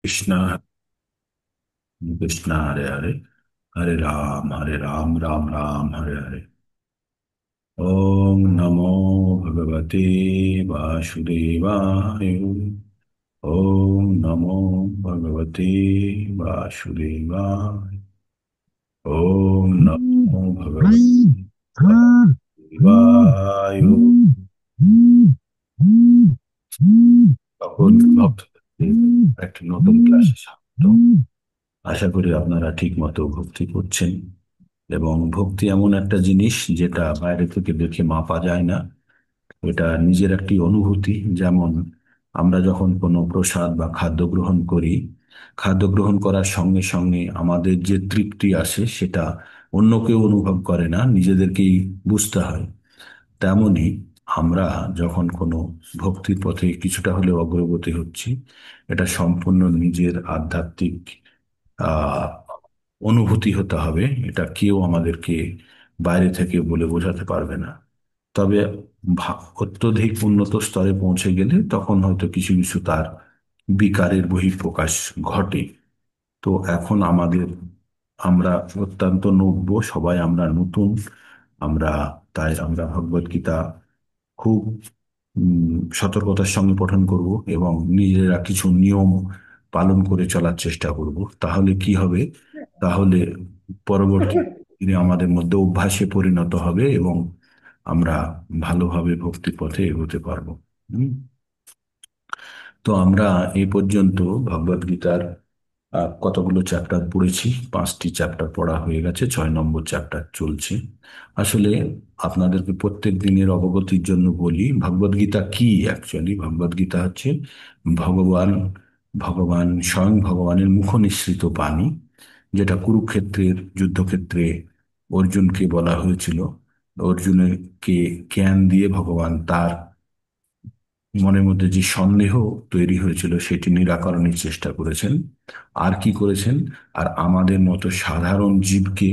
कृष्णा कृष्णा हरे हरे हरे राम राम राम हरे हरे। ओम नमो भगवते वासुदेवाय। ओम नमो भगवते वासुदेवाय। ओम नमो भगवते वासुदेवाय। তখন ভক্তদের একটা নতুন ক্লাসে স্বাগত। আশা করি আপনারা ঠিক মতো ভক্তি করছেন, এবং ভক্তি এমন একটা জিনিস যেটা বাইরে থেকে দেখে মাপা যায় না। এটা নিজের একটি অনুভূতি। যেমন আমরা যখন কোনো প্রসাদ বা খাদ্য গ্রহণ করি, খাদ্য গ্রহণ করার সঙ্গে সঙ্গে আমাদের যে তৃপ্তি আসে সেটা অন্য কেউ অনুভব করে না, নিজেদেরকেই বুঝতে হয়। তেমনি আমরা যখন কোনো ভক্তির পথে কিছুটা হলেও অগ্রগতি হচ্ছি, এটা সম্পূর্ণ নিজের আধ্যাত্মিক আহ অনুভূতি হতে হবে। এটা কেউ আমাদেরকে বাইরে থেকে বলে বোঝাতে পারবে না। তবে অত্যধিক উন্নত স্তরে পৌঁছে গেলে তখন হয়তো কিছু কিছু তার বিকারের বহিঃপ্রকাশ ঘটে। তো এখন আমরা অত্যন্ত নব্য, সবাই আমরা নতুন। আমরা তাই আমরা ভগবত গীতা খুব সতর্কতার সঙ্গে পঠন করব, এবং নিজেরা কিছু নিয়ম পালন করে চলার চেষ্টা করব। তাহলে কি হবে? তাহলে পরবর্তী দিনে আমাদের মধ্যে অভ্যাসে পরিণত হবে, এবং আমরা ভালোভাবে ভক্তি পথে এগোতে পারবো। হুম। তো আমরা এই পর্যন্ত ভগবদ গীতার কতগুলো চ্যাপ্টার পড়েছি। 5টি চ্যাপ্টার পড়া হয়ে গেছে, 6 নম্বর চ্যাপ্টার চলছে। আসলে আপনাদেরকে প্রত্যেক দিনের অবগতির জন্য বলি, ভগবদ গীতা কি। অ্যাকচুয়ালি ভগবদ গীতা হচ্ছে ভগবান ভগবান স্বয়ং ভগবানের মুখ নিঃসৃত বাণী, যেটা কুরুক্ষেত্রের যুদ্ধক্ষেত্রে অর্জুনকে বলা হয়েছিল। অর্জুনকে জ্ঞান দিয়ে ভগবান তার মনের মধ্যে যে সন্দেহ তৈরি হয়েছিল সেটি নিরাকরণের চেষ্টা করেছেন। আর কি করেছেন? আর আমাদের মতো সাধারণ জীবকে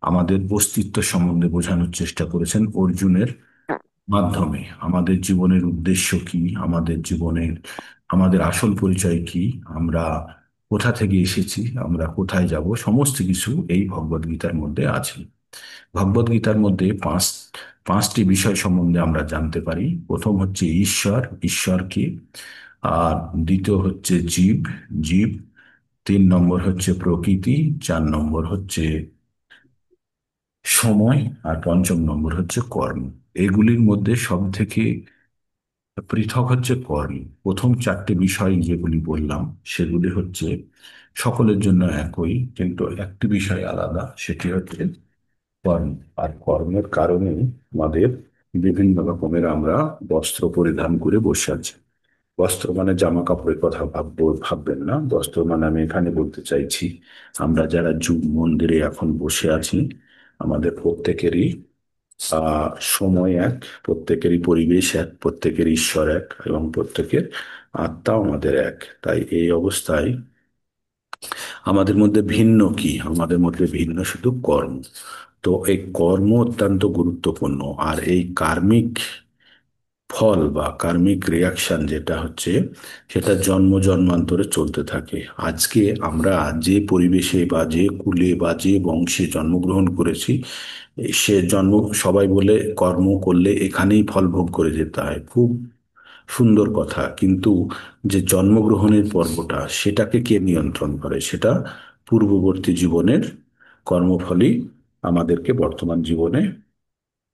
আমাদের অস্তিত্ব সম্বন্ধে বোঝানোর চেষ্টা করেছেন অর্জুনের মাধ্যমে। আমাদের জীবনের উদ্দেশ্য কি, আমাদের আসল পরিচয় কি, আমরা কোথা থেকে এসেছি, আমরা কোথায় যাব, সমস্ত কিছু এই ভগবদ গীতার মধ্যে আছে। ভগবদ গীতার মধ্যে পাঁচটি বিষয় সম্বন্ধে আমরা জানতে পারি। প্রথম হচ্ছে ঈশ্বর, ঈশ্বরকে। আর দ্বিতীয় হচ্ছে জীব, জীব। 3 নম্বর হচ্ছে প্রকৃতি। 4 নম্বর হচ্ছে সময়। আর 5ম নম্বর হচ্ছে কর্ম। এগুলির মধ্যে সব থেকে পৃথক হচ্ছে কর্ম। প্রথম 4টে বিষয় যেগুলি বললাম সেগুলি হচ্ছে সকলের জন্য একই, কিন্তু একটি বিষয় আলাদা, সেটি হচ্ছে কর্ম। আর কর্মের কারণে আমাদের বিভিন্ন রকমের আমরা বস্ত্র পরিধান করে বসে আছি। বস্ত্র মানে জামা কাপড়ের কথা ভাববেন না। বস্ত্র মানে আমি এখানে বলতে চাইছি, আমরা যারা যুগ মন্দিরে এখন বসে আছি, আমাদের প্রত্যেকেরই সময় এক, প্রত্যেকেরই পরিবেশ এক, প্রত্যেকের ঈশ্বর এক, এবং প্রত্যেকের আত্মাও আমাদের এক। তাই এই অবস্থায় আমাদের মধ্যে ভিন্ন কি? আমাদের মধ্যে ভিন্ন শুধু কর্ম। তো এই কর্ম অত্যন্ত গুরুত্বপূর্ণ। আর এই কার্মিক ফল বা কার্মিক রিয়াকশন যেটা হচ্ছে, সেটা জন্ম জন্মান্তরে চলতে থাকে। আজকে আমরা যে পরিবেশে বা যে কুলে বা যে বংশে জন্মগ্রহণ করেছি, সে জন্ম সবাই বলে কর্ম করলে এখানেই ফল ভোগ করে যেতে হয়। খুব সুন্দর কথা, কিন্তু যে জন্মগ্রহণের পর্বটা সেটাকে কে নিয়ন্ত্রণ করে? সেটা পূর্ববর্তী জীবনের কর্মফলই আমাদেরকে বর্তমান জীবনে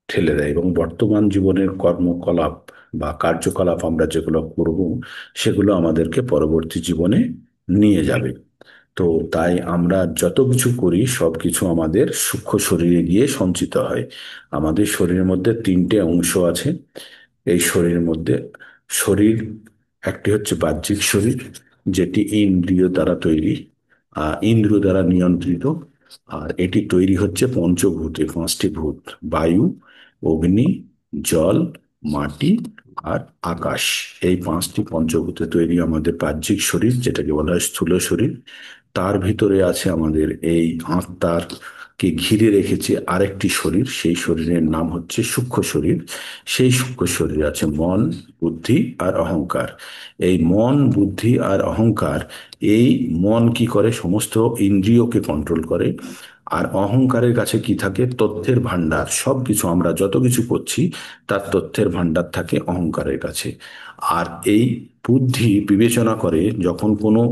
ঠেলে দেয়, এবং বর্তমান জীবনের কর্মকলাপ বা কার্যকলাপ আমরা যেগুলো করব সেগুলো আমাদেরকে পরবর্তী জীবনে নিয়ে যাবে। তো তাই আমরা যত কিছু করি সব কিছু আমাদের সূক্ষ্ম শরীরে গিয়ে সঞ্চিত হয়। আমাদের শরীরের মধ্যে 3টে অংশ আছে। এই শরীরের মধ্যে শরীর একটি হচ্ছে বাহ্যিক শরীর, যেটি ইন্দ্রিয় দ্বারা তৈরি, ইন্দ্রিয় দ্বারা নিয়ন্ত্রিত। আর এটি তৈরি হচ্ছে পঞ্চভূতে, 5টি ভূত: বায়ু, অগ্নি, জল, মাটি আর আকাশ। এই 5টি পঞ্চভূতে তৈরি আমাদের বাহ্যিক শরীর, যেটাকে বলা হয় স্থূল শরীর। তার ভিতরে আছে আমাদের এই আত্মার কে ঘিরে রেখেছে আরেকটি শরীর, সেই শরীরের নাম হচ্ছে সূক্ষ্ম শরীর। সেই সূক্ষ্ম শরীর আছে মন, বুদ্ধি আর অহংকার। এই মন, বুদ্ধি আর অহংকার, এই মন কি করে, সমস্ত ইন্দ্রিয়কে কন্ট্রোল করে। আর অহংকারের কাছে কি থাকে, তথ্যের ভান্ডার, সব কিছু আমরা যত কিছু করছি তার তথ্যের ভান্ডার থাকে অহংকারের কাছে। আর এই বুদ্ধি বিবেচনা করে, যখন কোনো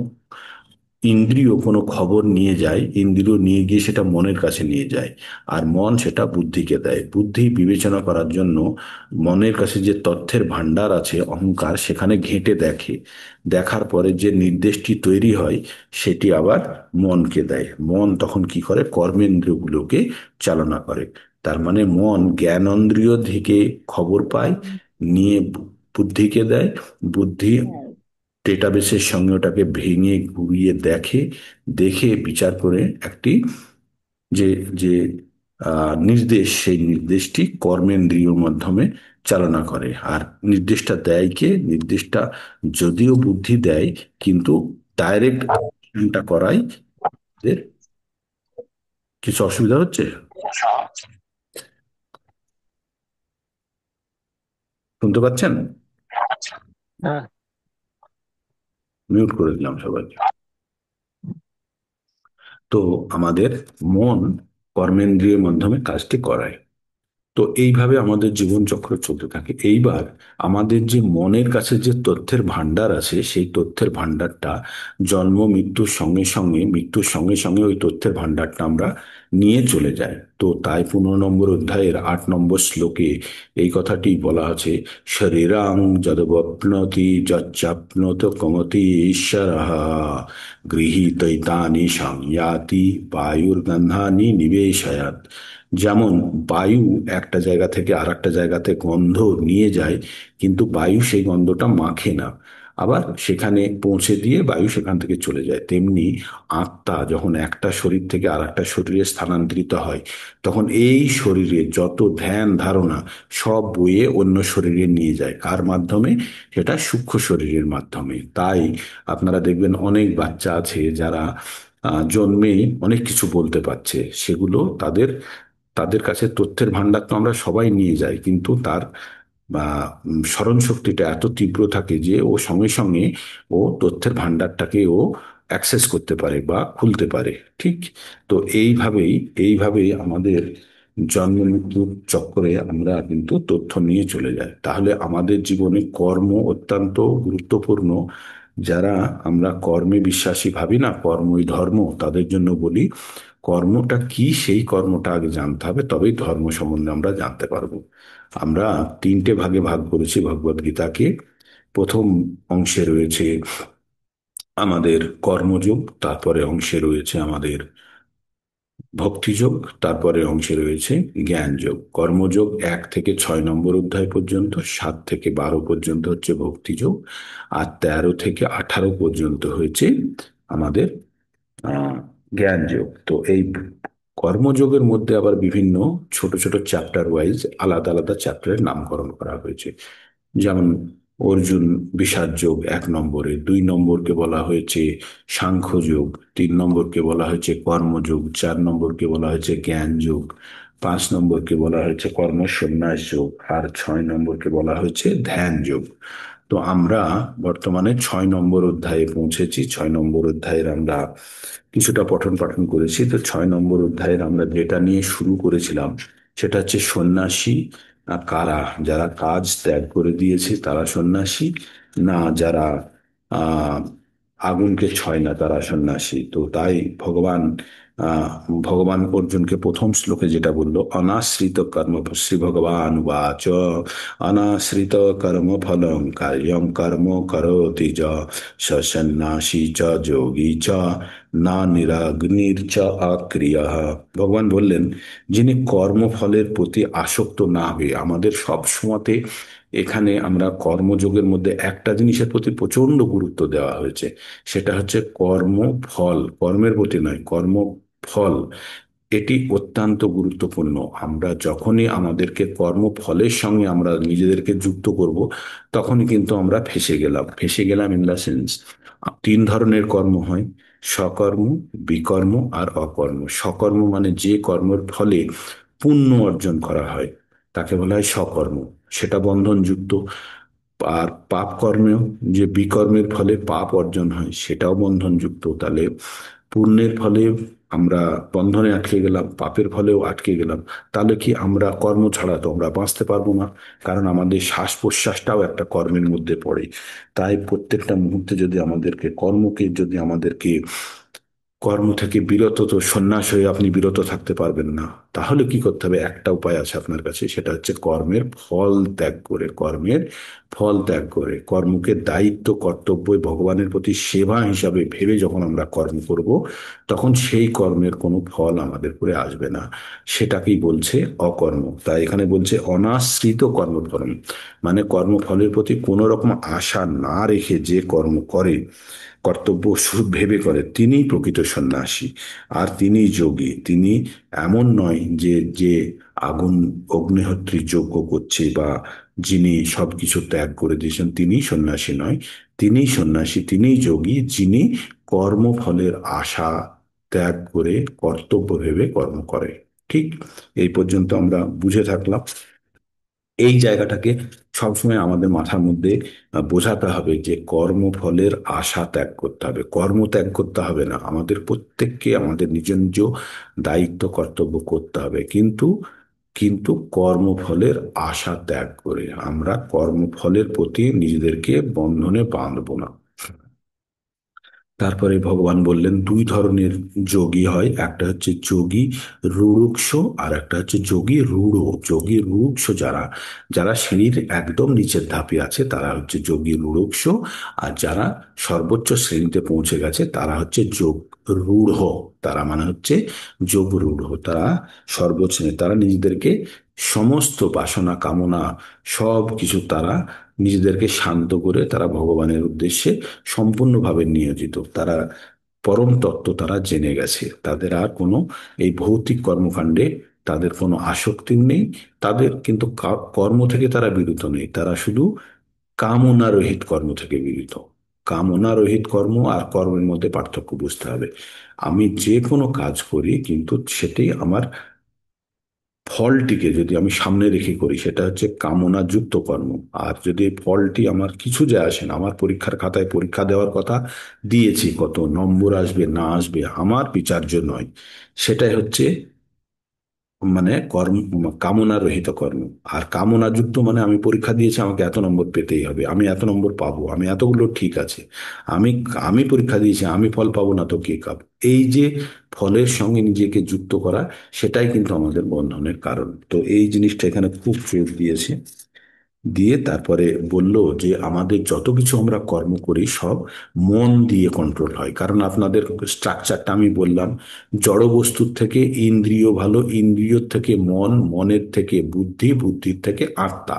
ইন্দ্রিয় কোনো খবর নিয়ে যায়, ইন্দ্রিয় নিয়ে গিয়ে সেটা মনের কাছে নিয়ে যায়, আর মন সেটা বুদ্ধিকে দেয়। বুদ্ধি বিবেচনা করার জন্য মনের কাছে যে তথ্যের ভান্ডার আছে অহংকার, সেখানে ঘেঁটে দেখে। দেখার পরে যে নির্দেশটি তৈরি হয় সেটি আবার মনকে দেয়। মন তখন কি করে, কর্মেন্দ্রিয়গুলোকে চালনা করে। তার মানে মন জ্ঞানেন্দ্রিয় থেকে খবর পায়, নিয়ে বুদ্ধিকে দেয়। বুদ্ধি ডেটাবেসের সঙ্গে ওটাকে ভেঙে ঘুরিয়ে দেখে, দেখে বিচার করে একটি যে যে নির্দেশ, সেই নির্দেশটি কর্মেন্দ্রিয়র মাধ্যমে চালনা করে। আর নির্দেশটা দেয় কে, নির্দেশটা যদিও বুদ্ধি দেয়, কিন্তু ডাইরেক্ট অ্যাকশনটা করাই এদের। কিছু অসুবিধা হচ্ছে? শুনতে পাচ্ছেন? হ্যাঁ। মিউট করে দিলাম সবাইকে। তো আমাদের মন কর্মেন্দ্রিয়ের মাধ্যমে কাজটি করায়। তো এইভাবে আমাদের জীবন চক্র চলতে থাকে। এইবার আমাদের যে মনের কাছে যে তথ্যের ভান্ডার আছে, সেই তথ্যের ভান্ডারটা জন্ম মৃত্যুর সঙ্গে সঙ্গে, মৃত্যুর সঙ্গে সঙ্গে ওই তথ্যের ভান্ডারটা আমরা নিয়ে চলে যাই। তো তাই 15 নম্বর অধ্যায়ের 8 নম্বর শ্লোকে এই কথাটি বলা আছে, শরীরাং যদবপ্নতি যচ্চাপ্নোত কমতি ঈশ্বরঃ গৃহীতৈতানি সংয়াতি বায়ুর্গন্ধানি নিবেশয়াত। যেমন বায়ু একটা জায়গা থেকে আর একটা জায়গাতে গন্ধ নিয়ে যায়, কিন্তু বায়ু সেই গন্ধটা মাখে না, আবার সেখানে পৌঁছে দিয়ে বায়ু সেখান থেকে চলে যায়। তেমনি আত্মা যখন একটা শরীর থেকে আর একটা শরীরে স্থানান্তরিত হয়, তখন এই শরীরে যত ধ্যান ধারণা সব বয়ে অন্য শরীরে নিয়ে যায়। কার মাধ্যমে? সেটা সূক্ষ্ম শরীরের মাধ্যমে। তাই আপনারা দেখবেন অনেক বাচ্চা আছে যারা জন্মেই অনেক কিছু বলতে পারছে। সেগুলো তাদের তাদের কাছে তথ্যের ভান্ডার তো আমরা সবাই নিয়ে যাই, কিন্তু তার বা স্মরণ শক্তিটা এত তীব্র থাকে যে ও সঙ্গে সঙ্গে ও তথ্যের ভান্ডারটাকে ও অ্যাক্সেস করতে পারে বা খুলতে পারে। ঠিক। তো এইভাবেই আমাদের জন্ম মৃত্যুর চক্করে আমরা কিন্তু তথ্য নিয়ে চলে যাই। তাহলে আমাদের জীবনে কর্ম অত্যন্ত গুরুত্বপূর্ণ। যারা আমরা কর্মে বিশ্বাসী ভাবি না, কর্মই ধর্ম, তাদের জন্য বলি কর্মটা কি, সেই কর্মটা আগে জানতে হবে, তবেই ধর্ম সম্বন্ধে আমরা জানতে পারবো। আমরা তিনটে ভাগে ভাগ করেছি ভগবদ গীতাকে। প্রথম অংশে রয়েছে আমাদের কর্মযোগ, তারপরে অংশে রয়েছে আমাদের ভক্তিযোগ, তারপরে অংশে রয়েছে জ্ঞানযোগ। কর্মযোগ 1 থেকে 6 নম্বর অধ্যায় পর্যন্ত, 7 থেকে 12 পর্যন্ত হচ্ছে ভক্তিযোগ, আর 13 থেকে 18 পর্যন্ত হয়েছে আমাদের আহ, জ্ঞান যোগ। তো এই কর্মযোগের মধ্যে আবার বিভিন্ন ছোট ছোট চ্যাপ্টার ওয়াইজ আলাদা আলাদা চ্যাপ্টারের নামকরণ করা হয়েছে। যেমন অর্জুন বিষাদ যোগ 1 নম্বরে, 2 নম্বরকে বলা হয়েছে সাংখ্য যোগ, 3 নম্বরকে বলা হয়েছে কর্মযোগ, 4 নম্বরকে বলা হয়েছে জ্ঞান যোগ, 5 নম্বরকে বলা হয়েছে কর্ম সন্ন্যাস যোগ, আর 6 নম্বরকে বলা হয়েছে ধ্যান যোগ। তো আমরা বর্তমানে 6 নম্বর অধ্যায়ে পৌঁছেছি। 6 নম্বর অধ্যায়ের আমরা কিছুটা পঠন পাঠন করেছি। তো 6 নম্বর অধ্যায়ের আমরা যেটা নিয়ে শুরু করেছিলাম সেটা হচ্ছে সন্ন্যাসী কারা, যারা কাজ ত্যাগ করে দিয়েছে তারা সন্ন্যাসী, না যারা আহ আগুনকে ছয় না তারা সন্ন্যাসী। তো তাই ভগবান আহ ভগবান অর্জুনকে প্রথম শ্লোকে যেটা বললো, অনাশ্রিত কর্ম, শ্রী ভগবান বাচ অনাশ্রিত কর্ম ফলং কার্যং কর্ম করোতি য স সন্ন্যাসী চ যোগী চ না নিরাগ্নির চ অক্রিয়। ভগবান বললেন, যিনি কর্মফলের প্রতি আসক্ত না হয়ে, আমাদের সব সময়তে এখানে আমরা কর্মযোগের মধ্যে একটা জিনিসের প্রতি প্রচন্ড গুরুত্ব দেওয়া হয়েছে, সেটা হচ্ছে কর্মফল, কর্মের প্রতি নয়, কর্মফল। এটি অত্যন্ত গুরুত্বপূর্ণ। আমরা যখনই আমাদেরকে কর্মফলের সঙ্গে আমরা নিজেদেরকে যুক্ত করব, তখনই কিন্তু আমরা ফেঁসে গেলাম। ফেঁসে গেলাম ইন দ্য সেন্স, তিন ধরনের কর্ম হয়: সকর্ম, বিকর্ম আর অকর্ম। সকর্ম মানে যে কর্মের ফলে পুণ্য অর্জন করা হয় তাকে বলা হয় সকর্ম, সেটা বন্ধনযুক্ত। আর পাপ কর্মেও যে বিকর্মের ফলে পাপ অর্জন হয় সেটাও বন্ধনযুক্ত। তাহলে পুণ্যের ফলে আমরা বন্ধনে আটকে গেলাম, পাপের ফলেও আটকে গেলাম। তাহলে কি আমরা কর্ম ছাড়া তো আমরা বাঁচতে পারবো না, কারণ আমাদের শ্বাস প্রশ্বাসটাও একটা কর্মের মধ্যে পড়ে। তাই প্রত্যেকটা মুহূর্তে যদি আমাদেরকে কর্মকে, যদি আমাদেরকে কর্ম থেকে বিরত, তো সন্ন্যাস হয়ে আপনি বিরত থাকতে পারবেন না। তাহলে কি করতে হবে? একটা উপায় আছে আপনার কাছে, সেটা হচ্ছে কর্মের ফল ত্যাগ করে। কর্মের ফল ত্যাগ করে কর্মকে দায়িত্ব, কর্তব্য, ভগবানের প্রতি সেবা হিসাবে ভেবে যখন আমরা কর্ম করব, তখন সেই কর্মের কোনো ফল আমাদের উপরে আসবে না। সেটাকেই বলছে অকর্ম। তাই এখানে বলছে অনাশ্রিত কর্মফলম, মানে কর্মফলের প্রতি কোনো রকম আশা না রেখে যে কর্ম করে, কর্তব্য শুধু ভেবে করে, তিনিই প্রকৃত সন্ন্যাসী। আর তিনি যোগী। তিনি এমন নয় যে যে আগুন অগ্নিহোত্রী যজ্ঞ করছে বা যিনি সবকিছু ত্যাগ করে দিয়েছেন তিনি সন্ন্যাসী নয়। তিনি সন্ন্যাসী, তিনিই যোগী, যিনি কর্মফলের আশা ত্যাগ করে কর্তব্য ভেবে কর্ম করে। ঠিক এই পর্যন্ত আমরা বুঝে থাকলাম। এই জায়গাটাকে সবসময় আমাদের মাথার মধ্যে বোঝাতে হবে যে কর্মফলের আশা ত্যাগ করতে হবে। কর্ম ত্যাগ করতে হবে না, আমাদের প্রত্যেককে আমাদের নিজ নিজ দায়িত্ব কর্তব্য করতে হবে, কিন্তু কিন্তু কর্মফলের আশা ত্যাগ করে আমরা কর্মফলের প্রতি নিজেদেরকে বন্ধনে বাঁধবো না। তারপরে ভগবান বললেন দুই ধরনের যোগী হয়, একটা হচ্ছে যোগী রুড়ুক্ষ, আর একটা হচ্ছে যোগী রূঢ়। যোগী রুড়ুক্ষ যারা, যারা সিঁড়ির একদম নিচের ধাপে আছে তারা হচ্ছে যোগী রুড়ুক্ষ, আর যারা সর্বোচ্চ শ্রেণীতে পৌঁছে গেছে তারা হচ্ছে যোগ রূঢ়। তারা মানে হচ্ছে যোগ রূঢ়, তারা সর্বোচ্চ শ্রেণী। তারা নিজেদেরকে সমস্ত বাসনা কামনা সব কিছু তারা নিজেদেরকে শান্ত করে তারা ভগবানের উদ্দেশ্যে সম্পূর্ণভাবে নিয়োজিত। তারা পরম তত্ত্ব তারা জেনে গেছে, তাদের আর কোনো এই ভৌতিক কর্মকাণ্ডে তাদের কোনো আসক্তি নেই। তাদের কিন্তু কর্ম থেকে তারা বিরত নেই, তারা শুধু কামনা রহিত কর্ম থেকে বিরত। কামনা রহিত কর্ম আর কর্মের মধ্যে পার্থক্য বুঝতে হবে। আমি যে কোনো কাজ করি কিন্তু সেটি আমার ফলটিকে যদি আমি সামনে রেখে করি সেটা হচ্ছে কামনা যুক্ত কর্ম। আর যদি ফলটি আমার কিছু যায় আসে না, আমার পরীক্ষার খাতায় পরীক্ষা দেওয়ার কথা দিয়েছি, কত নম্বর আসবে না আসবে আমার বিচার্য নয়, সেটাই হচ্ছে মানে কর্ম, কামনা রহিত কর্ম। আর কামনা যুক্ত মানে আমি পরীক্ষা দিয়েছি, আমাকে এত নম্বর পেতেই হবে, আমি এত নম্বর পাবো, আমি এতগুলো ঠিক আছে, আমি আমি পরীক্ষা দিয়েছি, আমি ফল পাবো না তো কে পাবো। এই যে ফলের সঙ্গে নিজেকে যুক্ত করা, সেটাই কিন্তু আমাদের বন্ধনের কারণ। তো এই জিনিসটা এখানে খুব জোর দিয়েছে। দিয়ে তারপরে বলল যে আমাদের যত কিছু আমরা কর্ম করি সব মন দিয়ে কন্ট্রোল হয়। কারণ আপনাদের স্ট্রাকচারটা আমি বললাম, জড় বস্তুর থেকে ইন্দ্রিয় ভালো, ইন্দ্রিয়র থেকে মন, মনের থেকে বুদ্ধি, বুদ্ধির থেকে আত্মা।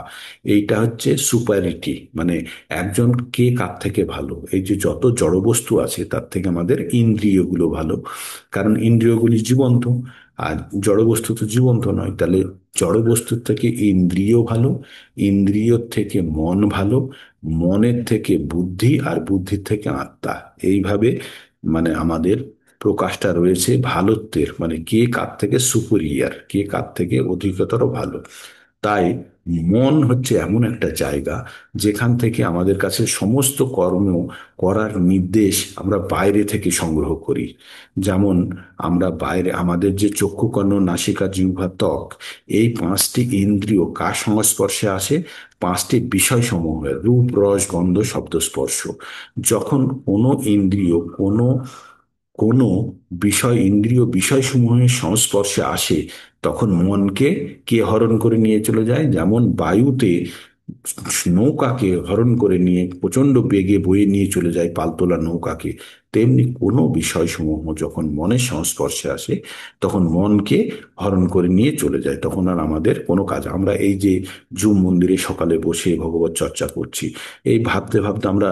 এইটা হচ্ছে সুপারিটি, মানে একজন কে কার থেকে ভালো। এই যে যত জড় বস্তু আছে তার থেকে আমাদের ইন্দ্রিয়গুলো ভালো, কারণ ইন্দ্রিয়গুলি জীবন্ত, আর জড় বস্তু তো জীবন্ত নয়। তাহলে জড় বস্তুর থেকে ইন্দ্রিয় ভালো, ইন্দ্রিয়র থেকে মন ভালো, মনের থেকে বুদ্ধি, আর বুদ্ধির থেকে আত্মা। এইভাবে মানে আমাদের প্রকাশটা রয়েছে ভালোত্বের, মানে কে কার থেকে সুপিরিয়ার, কে কার থেকে অধিকতর ভালো। তাই মন হচ্ছে এমন একটা জায়গা যেখান থেকে আমাদের কাছে সমস্ত কর্ম করার নির্দেশ আমরা বাইরে থেকে সংগ্রহ করি। যেমন আমরা বাইরে আমাদের যে চক্ষু, কর্ণ, নাসিকা, জিহ্বা, ত্বক, এই পাঁচটি ইন্দ্রিয় কার সংস্পর্শে আসে? পাঁচটি বিষয় সমূহের, রূপ, রস, গন্ধ, শব্দ, স্পর্শ। যখন কোনো ইন্দ্রিয় কোনো কোনো বিষয়, ইন্দ্রিয় বিষয়সমূহের সংস্পর্শে আসে, তখন মনকে কে হরণ করে নিয়ে চলে যায়? যেমন বায়ুতে নৌকাকে হরণ করে নিয়ে প্রচন্ড বেগে বয়ে নিয়ে চলে যায় পালতোলা নৌকাকে, তেমনি কোনো বিষয়সমূহ যখন মনের সংস্পর্শে আসে তখন মনকে হরণ করে নিয়ে চলে যায়, তখন আর আমাদের কোনো কাজ, আমরা এই যে জুম মন্দিরে সকালে বসে ভগবত চর্চা করছি, এই ভাবতে ভাবতে আমরা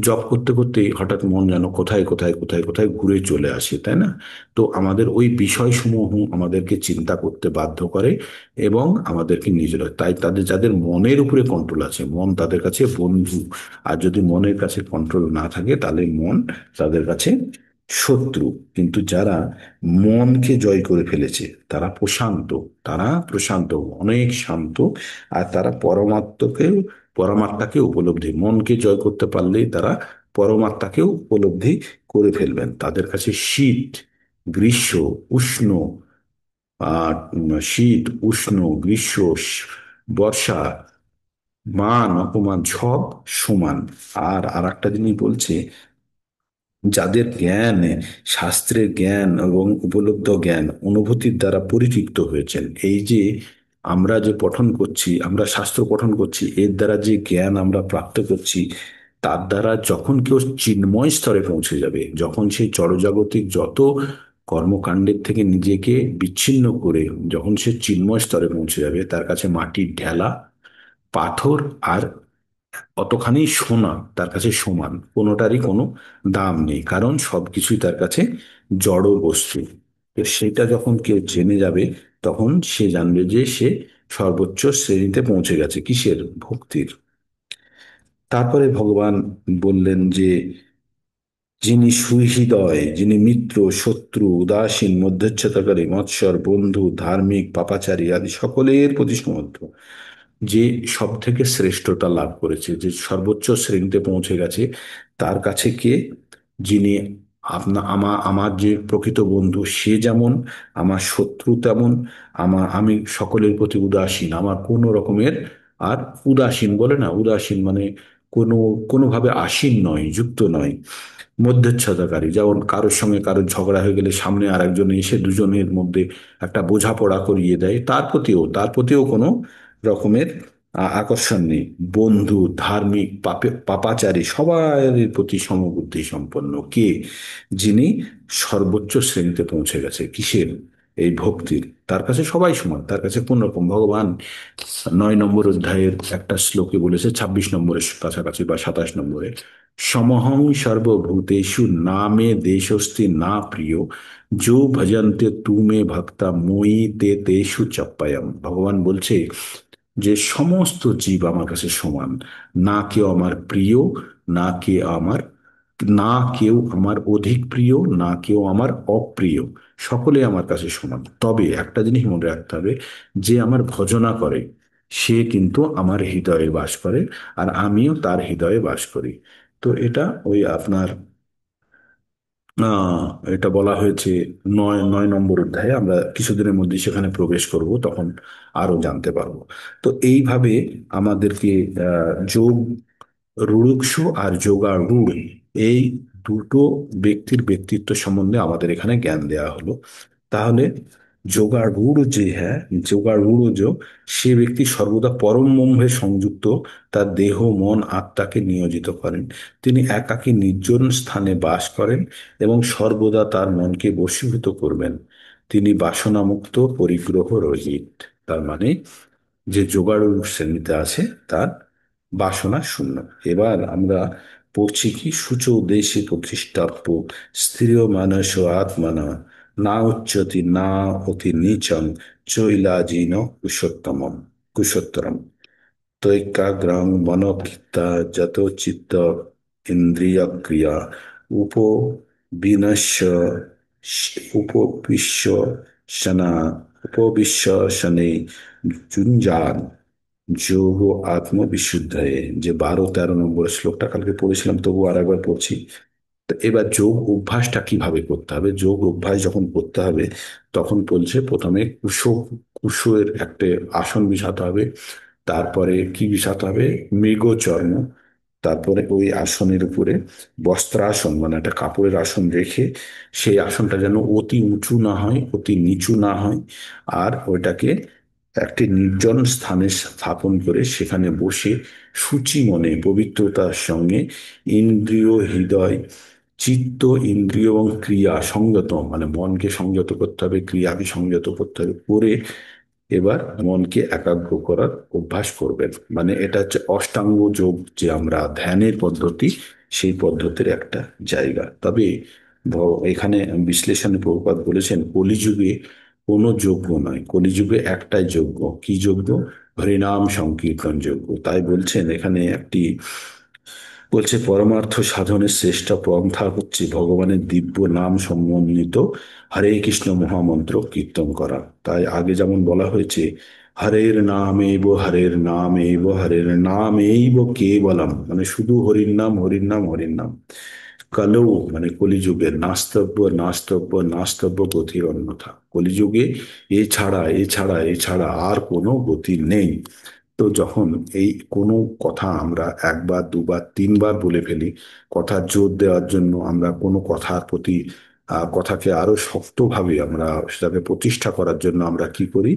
জপ করতে করতে হঠাৎ মন যেন কোথায় কোথায় কোথায় কোথায় ঘুরে চলে আসে, তাই না? তো আমাদের ওই বিষয়সমূহ আমাদেরকে চিন্তা করতে বাধ্য করে এবং আমাদেরকে নিজেরা, তাই তাদের যাদের মনের উপরে কন্ট্রোল আছে, মন তাদের কাছে বন্ধু। আর যদি মনের কাছে কন্ট্রোল না থাকে তাহলে মন তাদের কাছে শত্রু। কিন্তু যারা মনকে জয় করে ফেলেছে তারা প্রশান্ত, তারা প্রশান্ত, অনেক শান্ত। আর তারা পরমাত্মাকে উপলব্ধি, মনকে জয় করতে পারলেই তারা পরমাত্মাকেও উপলব্ধি করে ফেলবেন। তাদের কাছে শীত, গ্রীষ্ম, উষ্ণ, আর শীত, উষ্ণ, গ্রীষ্ম, বর্ষা, মান অপমান সব সমান। আর আর একটা জিনিস বলছে, যাদের জ্ঞান, শাস্ত্রের জ্ঞান এবং উপলব্ধ জ্ঞান অনুভূতির দ্বারা পরিতৃপ্ত হয়েছেন, এই যে আমরা যে পঠন করছি, আমরা শাস্ত্র পঠন করছি, এর দ্বারা যে জ্ঞান আমরা প্রাপ্ত করছি, তার দ্বারা যখন কেউ চিন্ময় স্তরে পৌঁছে যাবে, যখন সেই জড়জাগতিক যত কর্মকাণ্ডের থেকে নিজেকে বিচ্ছিন্ন করে যখন সে চিন্ময় স্তরে পৌঁছে যাবে, তার কাছে মাটির ঢেলা, পাথর আর অতখানি সোনা তার কাছে সমান, কোনোটারই কোনো দাম নেই, কারণ সবকিছুই তার কাছে জড় বস্তু। তো সেটা যখন কেউ জেনে যাবে, তখন সে জানবে যে সে সর্বোচ্চ শ্রেণীতে পৌঁছে গেছে, কিসের? ভক্তির। তারপরে ভগবান বললেন যে যিনি সুহৃদয়, যিনি মিত্র, শত্রু, উদাসীন, মধ্যচ্ছদাকারী, মৎসর, বন্ধু, ধার্মিক, পাপাচারী আদি সকলের প্রতি সমর্থ, যে সব থেকে শ্রেষ্ঠতা লাভ করেছে, যে সর্বোচ্চ শ্রেণীতে পৌঁছে গেছে, তার কাছে কে? যিনি আমার যে প্রকৃত বন্ধু সে যেমন, আমার শত্রু তেমন, আমি সকলের প্রতি উদাসীন, আমার কোনো রকমের আর উদাসীন বলে না, উদাসীন মানে কোনো কোনোভাবে আসীন নয়, যুক্ত নয়, মধ্যচ্ছদাকারী, যেমন কারোর সঙ্গে কারোর ঝগড়া হয়ে গেলে সামনে আরেকজন এসে দুজনের মধ্যে একটা বোঝাপড়া করিয়ে দেয়, তার প্রতিও কোনো রকমের আকর্ষণ নেই। বন্ধু, ধার্মিক, পাপাচারী সবার প্রতি সমবুদ্ধি সম্পন্ন কে? যিনি সর্বোচ্চ শ্রেণীতে পৌঁছে গেছে, কিসের? এই ভক্তির। তার কাছে সবাই সমান, তার কাছে কোন রকম, ভগবান 9 নম্বর অধ্যায়ের একটা শ্লোকে বলেছে, 26 নম্বরের কাছাকাছি বা 27 নম্বরে, সমহং সর্বভূতেষু না মে দেশস্তি না প্রিয়, যো ভজন্তে তু মে ভক্তা মই তে তেষু চপ্পয়ম। ভগবান বলছে যে সমস্ত জীব আমার কাছে সমান, না কেউ আমার প্রিয়, না কে আমার না কেউ আমার অধিক প্রিয়, না কেউ আমার অপ্রিয়, সকলে আমার কাছে সমান। তবে একটা জিনিস মনে রাখতে হবে, যে আমার ভজনা করে সে কিন্তু আমার হৃদয়ে বাস করে, আর আমিও তার হৃদয়ে বাস করি। তো এটা ওই আপনার আহ এটা বলা হয়েছে 9 নম্বর অধ্যায়ে, আমরা কিছুদিনের মধ্যে সেখানে প্রবেশ করব, তখন আরো জানতে পারবো। তো এইভাবে আমাদেরকে যোগ রুড়ুক্ষু আর যোগারূঢ়, এই দুটো ব্যক্তির ব্যক্তিত্ব সম্বন্ধে আমাদের এখানে জ্ঞান দেওয়া হলো। তাহলে যোগারূঢ় যে, হ্যাঁ, যোগারূঢ় যে, সে ব্যক্তি সর্বদা পরম ব্রহ্মে সংযুক্ত, তার দেহ মন আত্মাকে নিয়োজিত করেন। তিনি একাকী নির্জন স্থানে বাস করেন এবং সর্বদা তার মনকে বশীভূত করবেন। তিনি বাসনামুক্ত, পরিগ্রহ রহিত। তার মানে যে যোগাড়ুর শ্রেণীতে আছে তার বাসনা শূন্য। এবার আমরা পড়ছি কি, শুচৌ দেশে প্রতিষ্ঠাপ্য, স্থির মানস আত্মনা, না উচ্চতি না অতি নীচম, চৈলাজিন কুশোত্তরম। তৈকাগ্রং মনোক্ষিপ্তা যত চিত্ত ইন্দ্রিয় ক্রিয়া, উপবিনশ্য উপবিশ্য শনা উপবিশ্য শনে যুঞ্জান যোগ আত্মবিশুদ্ধয়ে। যে 12-13 নম্বর শ্লোকটা কালকে পড়েছিলাম, তবু আর একবার পড়ছি। তো এবার যোগ অভ্যাসটা কিভাবে করতে হবে, যোগ অভ্যাস যখন করতে হবে তখন বলছে প্রথমে কুশের একটা আসন বিছাতে হবে, তারপরে কি বিছাতে হবে? মৃগচর্ম। তারপরে ওই আসনের উপরে বস্ত্রাসন মানে একটা কাপড়ের আসন রেখে, সেই আসনটা যেন অতি উঁচু না হয়, অতি নিচু না হয়, আর ওইটাকে একটি নির্জন স্থানে স্থাপন করে সেখানে বসে সূচি মনে পবিত্রতার সঙ্গে ইন্দ্রিয়, হৃদয়, চিত্ত, ইন্দ্রিয় এবং ক্রিয়া সংযত, মানে মনকে সংযত করতে হবে, ক্রিয়াকে সংযত করতে হবে করে এবার মনকে একাগ্র করার অভ্যাস করবেন। মানে এটা হচ্ছে অষ্টাঙ্গ যোগ, যে আমরা ধ্যানের পদ্ধতি, সেই পদ্ধতির একটা জায়গা। তবে এখানে বিশ্লেষণে প্রভুপাদ বলেছেন কলিযুগে কোনো যজ্ঞ নয়, কলিযুগে একটাই যজ্ঞ। কি যজ্ঞ? হরিনাম সংকীর্তন যজ্ঞ। তাই বলছেন এখানে একটি, বলছে পরমার্থ সাধনের শ্রেষ্ঠ পন্থা হচ্ছে ভগবানের দিব্য নাম সমন্বিত হরে কৃষ্ণ মহামন্ত্র কীর্তন করা। তাই আগে যেমন বলা হয়েছে হরের নাম এইব হরের নাম এইব কেবলম, মানে শুধু হরির নাম হরির নাম হরির নাম। কালো, মানে কলিযুগে নাস্তব্য নাস্তব্য নাস্তব্য গতির অন্যথা, কলিযুগে এছাড়া আর কোনো গতি নেই। তো যখন এই কোনো কথা আমরা একবার দুবার তিনবার বলে ফেলি, কথার জোর দেওয়ার জন্য আমরা কোনো কথার প্রতি কথাকে আরো শক্তভাবে আমরা সেটাকে প্রতিষ্ঠা করার জন্য আমরা কি করি,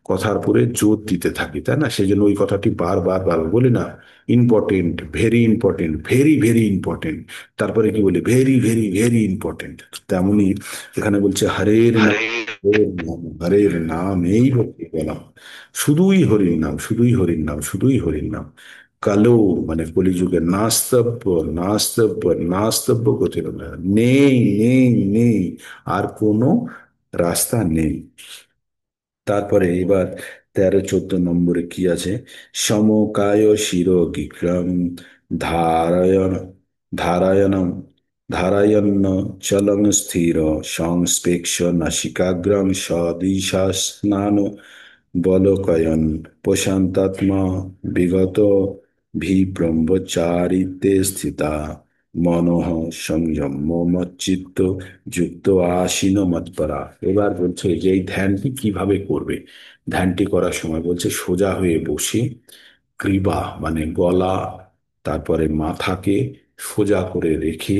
কথার উপরে জোর দিতে থাকি, তাই না? সেই জন্য ওই কথাটি বারবার বারবার বলি না, important, very important, very very important, তারপরে কি বলি, ভেরি ভেরি ভেরি ইম্পর্টেন্ট। তেমনি এখানে বলছে হরের নাম এই ভক্তি বলা, শুধুই হরির নাম, শুধুই হরির নাম, শুধুই হরির নাম। কালো, মানে কলিযুগে নাস্তব্য নাস্তব্য নাস্তব্য গতির অন্যথা। নেই নেই নেই, আর কোনো রাস্তা নেই। তারপরে এবার 13-14 নম্বরে কি আছে? সমকায় শির বিক্রম ধারায়ণ ধারায়ণম ধারায়ণ চলং স্থির সংস্পেক্ষ নাসিকাগ্রম সদিশা স্নান বলকয়ন প্রশান্তাত্মা বিগত ব্রহ্মচারিতে স্থিতা মনঃ সংযম মচ্চিত্ত যুক্ত আসীন মৎপরা। এবার বলছে যে এই ধ্যানটি কিভাবে করবে। ধ্যানটি করার সময় বলছে সোজা হয়ে বসে গ্রীবা, মানে গলা, তারপরে মাথাকে সোজা করে রেখে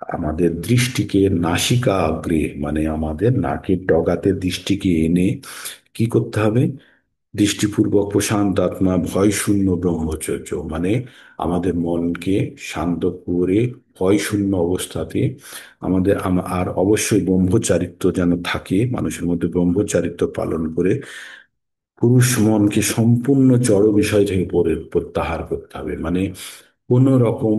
আমাদের দৃষ্টিকে নাসিকা অগ্রে, মানে আমাদের নাকের ডগাতে দৃষ্টিকে এনে কি করতে হবে? দৃষ্টিপূর্বক প্রশান্ত আত্মা ভয় শূন্য ব্রহ্মচর্য, মানে আমাদের মনকে শান্ত করে ভয় শূন্য অবস্থাতে আর অবশ্যই ব্রহ্মচারিত্ব যেন থাকে মানুষের মধ্যে, ব্রহ্মচারিত্ব পালন করে পুরুষ মনকে সম্পূর্ণ জড় বিষয় থেকে প্রত্যাহার করতে হবে। মানে কোন রকম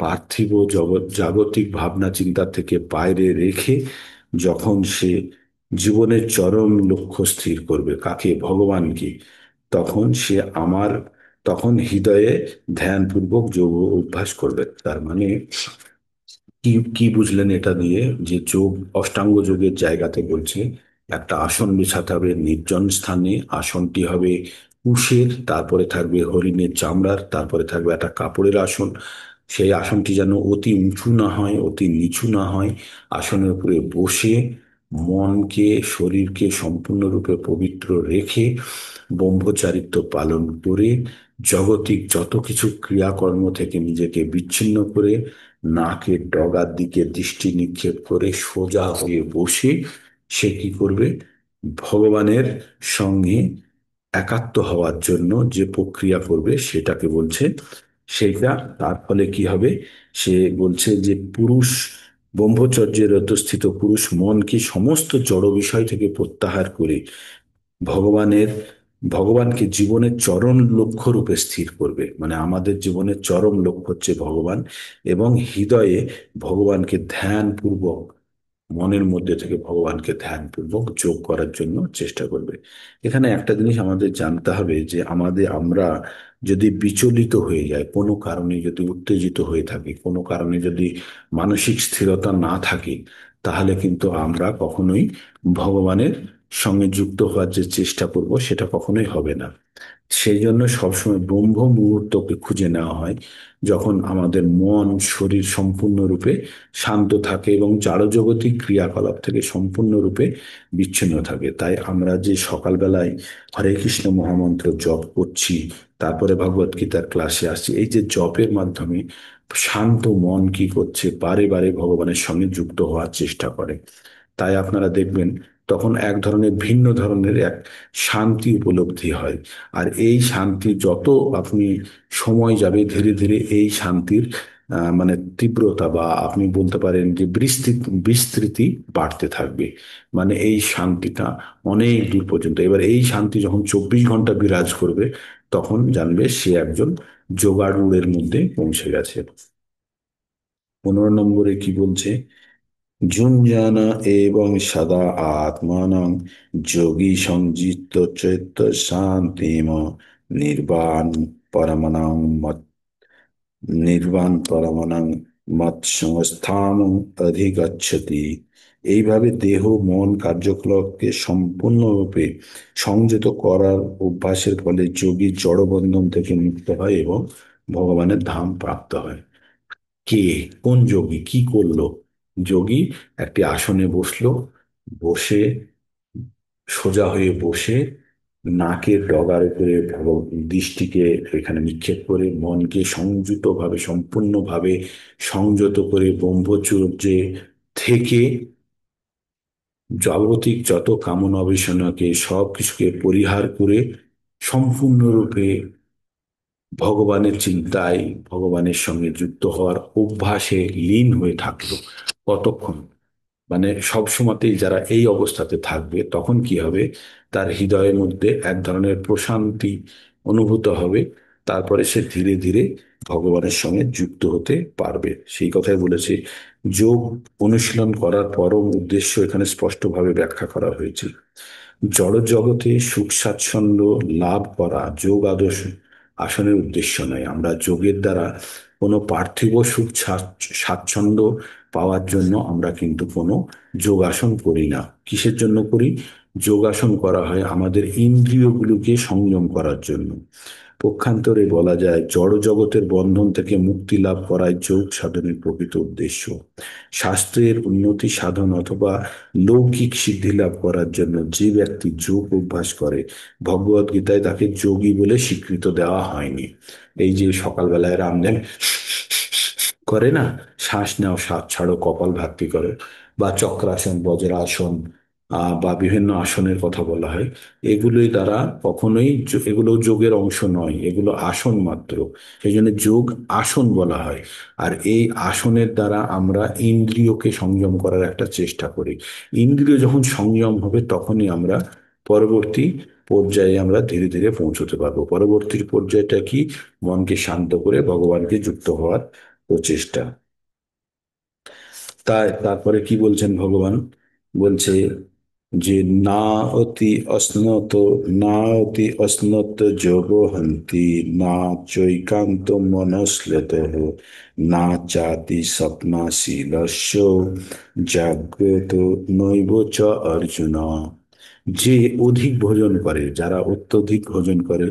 পার্থিব জগৎ জাগতিক ভাবনা চিন্তা থেকে বাইরে রেখে যখন সে জীবনের চরম লক্ষ্য স্থির করবে, কাকে? ভগবানকে। তখন সে আমার তখন হৃদয়ে ধ্যানপূর্বক যোগ অভ্যাস করবে। তার মানে কি কি বুঝলেন এটা দিয়ে? যে যোগ, অষ্টাঙ্গ যোগের জায়গাতে বলছে একটা আসন বিছাতে হবে নির্জন স্থানে, আসনটি হবে কুশের, তারপরে থাকবে হরিণের চামড়ার, তারপরে থাকবে একটা কাপড়ের আসন। সেই আসনটি যেন অতি উঁচু না হয়, অতি নিচু না হয়। আসনের উপরে বসে মনকে, শরীরকে সম্পূর্ণরূপে পবিত্র রেখে ব্রহ্মচারিত্ব পালন করে জগতিক যত কিছু ক্রিয়াকর্ম থেকে নিজেকে বিচ্ছিন্ন করে নাকের ডগার দিকে দৃষ্টি নিক্ষেপ করে সোজা হয়ে বসে সে কি করবে? ভগবানের সঙ্গে একাত্ম হওয়ার জন্য যে প্রক্রিয়া করবে সেটাকে বলছে সেইটা। তার ফলে কি হবে? সে বলছে যে পুরুষ ব্রহ্মচর্যের রতস্থিত পুরুষ মনকে সমস্ত জড় বিষয় থেকে প্রত্যাহার করে ভগবানের ভগবানকে জীবনের চরম লক্ষ্য রূপে স্থির করবে। মানে আমাদের জীবনের চরম লক্ষ্য হচ্ছে ভগবান, এবং হৃদয়ে ভগবানকে ধ্যান পূর্বক, মনের মধ্যে থেকে ভগবানকে ধ্যান পূর্বক যোগ করার জন্য চেষ্টা করবে। এখানে একটা জিনিস আমাদের জানতে হবে যে আমরা যদি বিচলিত হয়ে যায়, কোনো কারণে যদি উত্তেজিত হয়ে থাকি, কোনো কারণে যদি মানসিক স্থিরতা না থাকে, তাহলে কিন্তু আমরা কখনোই ভগবানের সঙ্গে যুক্ত হওয়ার যে চেষ্টা করব সেটা কখনোই হবে না। সেই জন্য সবসময় ব্রহ্ম মুহূর্তকে খুঁজে নেওয়া হয়, যখন আমাদের মন শরীর সম্পূর্ণরূপে শান্ত থাকে এবং জাড়জগতিক ক্রিয়াকলাপ থেকে সম্পূর্ণরূপে বিচ্ছিন্ন থাকে। তাই আমরা যে সকালবেলায় হরে কৃষ্ণ মহামন্ত্র জপ করছি, তারপরে ভগবত গীতার ক্লাসে আসছি, এই যে জপের মাধ্যমে শান্ত মন কি করছে, বারে বারে ভগবানের সঙ্গে যুক্ত হওয়ার চেষ্টা করে। তাই আপনারা দেখবেন তখন এক ধরনের ভিন্ন ধরনের এক শান্তি উপলব্ধি হয়। আর এই শান্তি যত আপনি সময় যাবে ধীরে ধীরে এই শান্তির মানে তীব্রতা বা আপনি বলতে পারেন যে বিস্তৃতি বাড়তে থাকবে। মানে এই শান্তিটা অনেক দূর পর্যন্ত। এবার এই শান্তি যখন 24 ঘন্টা বিরাজ করবে, তখন জানবে সে একজন যোগাড়ুড়ের মধ্যে পৌঁছে গেছে। 15 নম্বরে কি বলছে? যুঞ্জানা এবং সদা আত্মানং যোগী সংযিত চৈত্য শান্তিম নির্বাণ পরমাণং নির্বাণ পরমাণং মৎসংস্থাম অধিগচ্ছতি। এইভাবে দেহ মন কার্যকলাপকে সম্পূর্ণরূপে সংযত করার অভ্যাসের ফলে যোগী জড়বন্ধন থেকে মুক্ত হয় এবং ভগবানের ধাম প্রাপ্ত হয়। কে? কোন যোগী কি করলো? যোগী একটি আসনে বসলো, বসে সোজা হয়ে বসে নাকের ডগার উপরে দৃষ্টিকে এখানে নিক্ষেপ করে মনকে সংযতভাবে সম্পূর্ণভাবে সংযত করে ব্রহ্মচর্যে থেকে জাগতিক যত কামনা বাসনাকে সব কিছুকে পরিহার করে সম্পূর্ণরূপে ভগবানের চিন্তায় ভগবানের সঙ্গে যুক্ত হওয়ার অভ্যাসে লীন হয়ে থাকলো। কতক্ষণ? মানে সব সময়তেই যারা এই অবস্থাতে থাকবে, তখন কি হবে? তার হৃদয়ের মধ্যে এক ধরনের প্রশান্তি অনুভূত হবে। তারপরে সে ধীরে ধীরে ভগবানের সঙ্গে যুক্ত হতে পারবে। সেই কথাই বলেছে, যোগ অনুশীলন করার পরম উদ্দেশ্য এখানে স্পষ্টভাবে ব্যাখ্যা করা হয়েছে। জড় জগতে সুখ স্বাচ্ছন্দ্য লাভ করা যোগ আদর্শ আসনের উদ্দেশ্য নয়। আমরা যোগের দ্বারা কোনো পার্থিব সুখ স্বাচ্ছন্দ্য পাওয়ার জন্য আমরা কিন্তু কোনো যোগাসন করি না। কিসের জন্য করি? যোগাসন করা হয় আমাদের ইন্দ্রিয়গুলোকে সংযম করার জন্য। পক্ষান্তরে বলা যায় জড় জগতের বন্ধন থেকে মুক্তি লাভ করাই যোগ সাধনের প্রকৃত উদ্দেশ্য। স্বাস্থ্যের উন্নতি সাধন অথবা লৌকিক সিদ্ধি লাভ করার জন্য যে ব্যক্তি যোগ অভ্যাস করে, ভগবদ গীতায় তাকে যোগী বলে স্বীকৃত দেওয়া হয়নি। এই যে সকালবেলায় রামদেব করে না, শ্বাস নাও শ্বাস ছাড়ো কপাল ভাতি করো, বা চক্রাসন বজ্রাসন, বা বিভিন্ন আসনের কথা বলা হয়, এগুলোই দ্বারা কখনোই এগুলো যোগের অংশ নয়, এগুলো আসন মাত্র। সেই জন্য যোগ আসন বলা হয়। আর এই আসনের দ্বারা আমরা ইন্দ্রিয়কে সংযম করার একটা চেষ্টা করি। ইন্দ্রিয় যখন সংযম হবে, তখনই আমরা পরবর্তী পর্যায়ে আমরা ধীরে ধীরে পৌঁছতে পারবো। পরবর্তী পর্যায়টা কি? মনকে শান্ত করে ভগবানকে যুক্ত হওয়ার প্রচেষ্টা। তারপরে কি বলছেন ভগবান? বলছে যে না অতি অশ্নত না অতি অশ্নত যোগ হন্তি না চৈকান্ত মনস্লত না চাতি স্বপ্নাশীলস্য জাগ্রত নৈব চ অর্জুন। যে অধিক ভোজন করে, যারা অত্যধিক ভোজন করে,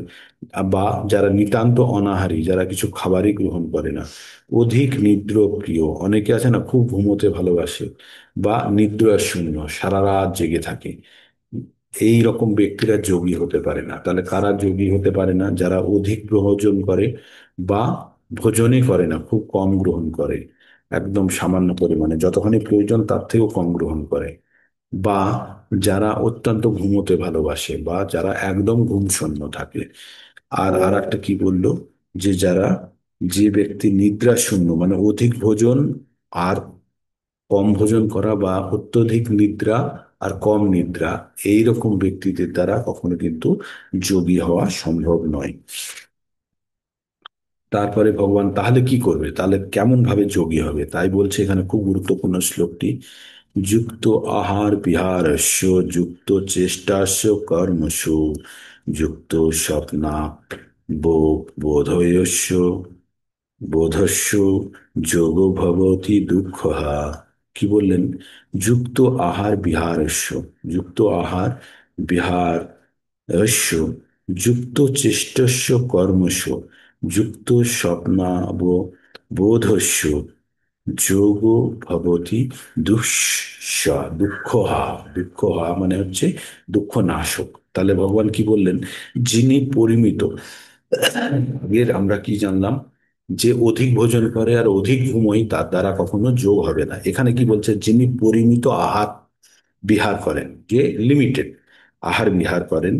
বা যারা নিতান্ত অনাহারী, যারা কিছু খাবারই গ্রহণ করে না, অধিক নিদ্রা প্রিয়, অনেকে আছে না খুব ঘুমোতে ভালোবাসে, বা নিদ্রা শূন্য সারা রাত জেগে থাকে, এই রকম ব্যক্তিরা যোগী হতে পারে না। তাহলে কারা যোগী হতে পারে না? যারা অধিক ভোজন করে, বা ভোজনই করে না, খুব কম গ্রহণ করে, একদম সামান্য পরিমাণে, যতখানি প্রয়োজন তার থেকেও কম গ্রহণ করে, বা যারা অত্যন্ত ঘুমোতে ভালোবাসে, বা যারা একদম ঘুমশূন্য থাকে। আর আর একটা কি বললো? যে যারা, যে ব্যক্তি নিদ্রা শূন্য, মানে অধিক ভোজন আর কম ভোজন করা, বা অত্যধিক নিদ্রা আর কম নিদ্রা, এই রকম ব্যক্তিদের দ্বারা কখনো কিন্তু যোগী হওয়া সম্ভব নয়। তারপরে ভগবান তাহলে কি করবে, তাহলে কেমন ভাবে যোগী হবে, তাই বলছে এখানে খুব গুরুত্বপূর্ণ শ্লোকটি। যুক্ত আহার বিহারস্য যুক্ত চেষ্টাস্য কর্মসু যুক্ত স্বপ্না বোধয়স্য বোধস্য যোগ ভবতি দুঃখঃ। কি বললেন? যুক্ত আহার বিহারস্য, যুক্ত আহার বিহারস্য যুক্ত চেষ্টস্য কর্মস্য যুক্ত স্বপ্নাব বোধস্য যোগ ভবতি দুঃস দুঃখহা। দুঃখহা মানে হচ্ছে দুঃখ নাশক। তাহলে ভগবান কি বললেন? যিনি পরিমিত, এর আমরা কি জানলাম? যে অধিক ভোজন করে আর অধিক ঘুমোয় তার দ্বারা কখনো যোগ হবে না। এখানে কি বলছে? যিনি পরিমিত আহার বিহার করেন, যে লিমিটেড আহার বিহার করেন